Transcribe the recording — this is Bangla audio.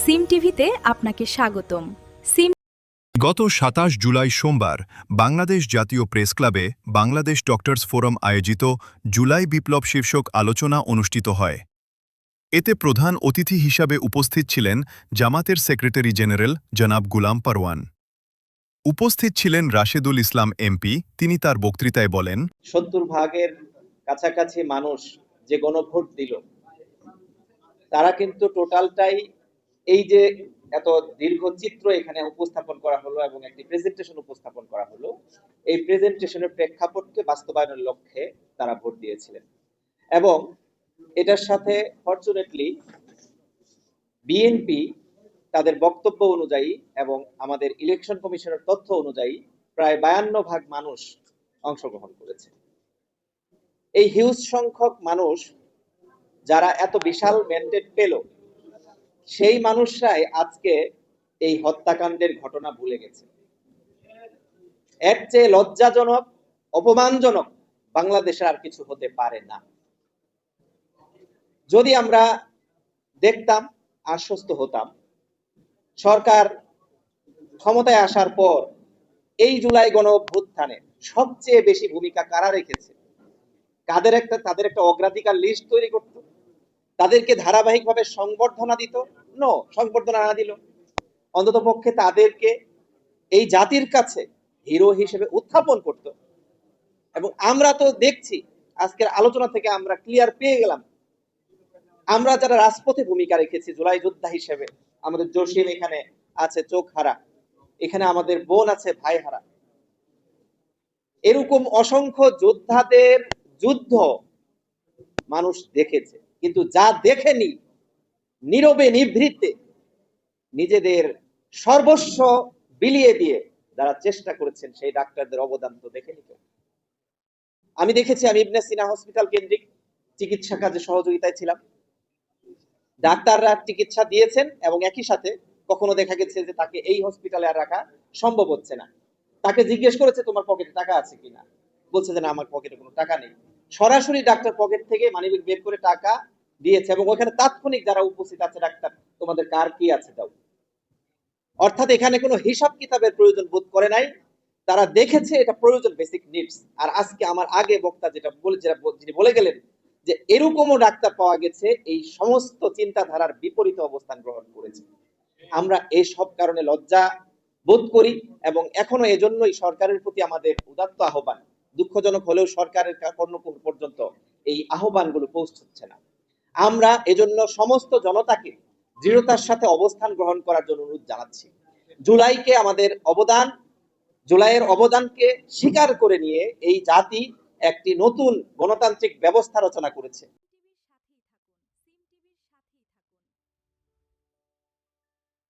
সিম টিভিতে আপনাকে স্বাগতম। সিম গত ২৭ জুলাই সোমবার বাংলাদেশ জাতীয় প্রেস ক্লাবে বাংলাদেশ ডক্টরস ফোরাম আয়োজিত জুলাই বিপ্লব শীর্ষক আলোচনা অনুষ্ঠিত হয়। এতে প্রধান অতিথি হিসাবে উপস্থিত ছিলেন জামাতের সেক্রেটারি জেনারেল জনাব গুলাম পারওয়ান। উপস্থিত ছিলেন রাশেদুল ইসলাম এমপি। তিনি তার বক্তৃতায় বলেন, ৭০% কাছাকাছি মানুষ যে গণভোট দিল, তারা কিন্তু টোটালটাই এই যে এত দীর্ঘ চিত্র এখানে উপস্থাপন করা হলো এবং একটি প্রেজেন্টেশন উপস্থাপন করা হলো, এই প্রেজেন্টেশনের প্রেক্ষাপটকে বাস্তবায়নের লক্ষ্যে তারা ভোট দিয়েছিলেন। এবং এটার সাথে ফরচুনেটলি বিএনপি তাদের বক্তব্য অনুযায়ী এবং আমাদের ইলেকশন কমিশনের তথ্য অনুযায়ী প্রায় ৫২% মানুষ অংশগ্রহণ করেছে। এই হিউজ সংখ্যক মানুষ যারা এত বিশাল ম্যান্ডেট পেল, সেই মানুষরাই আজকে এই হত্যাকাণ্ডের ঘটনা ভুলে গেছে। এর চেয়ে লজ্জাজনক, অপমানজনক বাংলাদেশে আর কিছু হতে পারে না। যদি আমরা দেখতাম, আশ্বস্ত হতাম, সরকার ক্ষমতায় আসার পর এই জুলাই গণ অভ্যুত্থানে সবচেয়ে বেশি ভূমিকা কারা রেখেছে, তাদের একটা অগ্রাধিকার লিস্ট তৈরি করত, তাদেরকে ধারাবাহিকভাবে সংবর্ধনা দিত। সংবর্ধনা না দিল, অন্তত পক্ষে তাদেরকে এই জাতির কাছে হিরো হিসেবে উত্থাপন করত। এবং আমরা তো দেখছি, আজকের আলোচনা থেকে আমরা ক্লিয়ার পেয়ে গেলাম, আমরা যারা রাজপথে ভূমিকা রেখেছি জুলাই যোদ্ধা হিসেবে, আমাদের জসিম এখানে আছে চোখ হারা, এখানে আমাদের বোন আছে ভাই হারা, এরকম অসংখ্য যোদ্ধাদের যুদ্ধ মানুষ দেখেছে, কিন্তু যা দেখেনি, নীরবে নিভৃতে নিজেদের সর্বস্ব বিলিয়ে দিয়ে যারা চেষ্টা করেছেন, সেই ডাক্তারদের অবদান তো দেখেনি কেউ। আমি দেখেছি, আমি ইবনে সিনা হসপিটাল কেন্দ্রিক চিকিৎসা কাজে সহযোগিতায় ছিলাম। ডাক্তাররা চিকিৎসা দিয়েছেন এবং একই সাথে কখনো দেখা গেছে যে তাকে এই হসপিটালে আর রাখা সম্ভব হচ্ছে না। তাকে জিজ্ঞেস করেছে, তোমার পকেটে টাকা আছে কিনা? বলছে যে না, আমার পকেটে কোনো টাকা নেই। সরাসরি ডাক্তার পকেট থেকে মানিব্যাগ বের করে টাকা দিয়েছে এবং ওখানে তাৎক্ষণিক যারা উপস্থিত আছে, ডাক্তার তোমাদের কার কি আছে দাও। অর্থাৎ এখানে কোনো হিসাব কিতাবের প্রয়োজন বোধ করে নাই, তারা দেখেছে এটা প্রয়োজন, বেসিক নিডস। আর আজকে আমার আগে বক্তা যিনি বলে গেলেন যে এরকমও ডাক্তার পাওয়া গেছে এই সমস্ত চিন্তাধারার বিপরীত অবস্থান গ্রহণ করেছে। আমরা এই সব কারণে লজ্জা বোধ করি এবং এখনো এজন্যই সরকারের প্রতি আমাদের উদাত্ত আহ্বান। দুঃখজনক হলেও সরকারের কর্ণকুহর পর্যন্ত এই আহ্বানগুলো পৌঁছচ্ছে না। আমরা এজন্য সমস্ত জনতাকে দৃঢ়তার সাথে অবস্থান গ্রহণ করার জন্য অনুরোধ জানাচ্ছি। জুলাইয়ের অবদানকে স্বীকার করে নিয়ে এই জাতি একটি নতুন গণতান্ত্রিক ব্যবস্থা রচনা করেছে।